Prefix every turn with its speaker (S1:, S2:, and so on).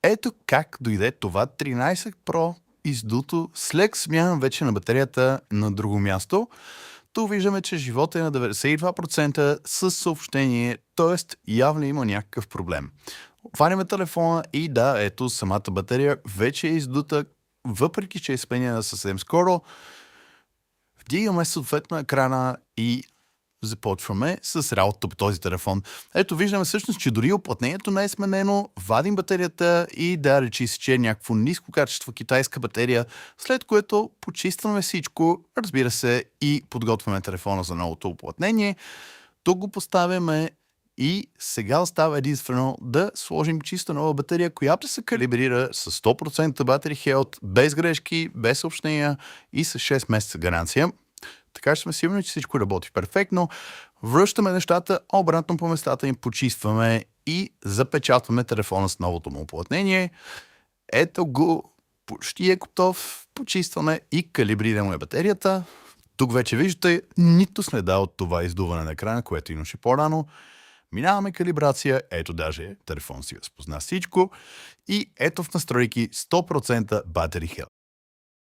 S1: Ето как дойде това 13 Pro издуто след смяна вече на батерията на друго място. Тук виждаме, че живота е на 92% с съобщение, т.е. явно има някакъв проблем. Отваряме телефона и да, ето самата батерия вече е издута, въпреки че е сменена съвсем скоро. Вдигаме съответно екрана и започваме с работата по този телефон. Ето виждаме всъщност, че дори оплътнението не е сменено, вадим батерията и да речи се, че е някакво ниско качество китайска батерия, след което почистваме всичко, разбира се, и подготвяме телефона за новото оплътнение. Тук го поставяме и сега остава единствено да сложим чиста нова батерия, която се калибрира с 100% battery health, без грешки, без съобщения и с 6 месеца гаранция. Така че сме сигурни, че всичко работи перфектно. Връщаме нещата обратно по местата им, почистваме и запечатваме телефона с новото му оплътнение. Ето го, почти е готов. Почистваме и калибрираме батерията. Тук вече виждате нито следа от това издуване на екрана, което имаше по-рано. Минаваме калибрация, ето даже телефон си разпозна всичко и ето в настройки 100% battery health.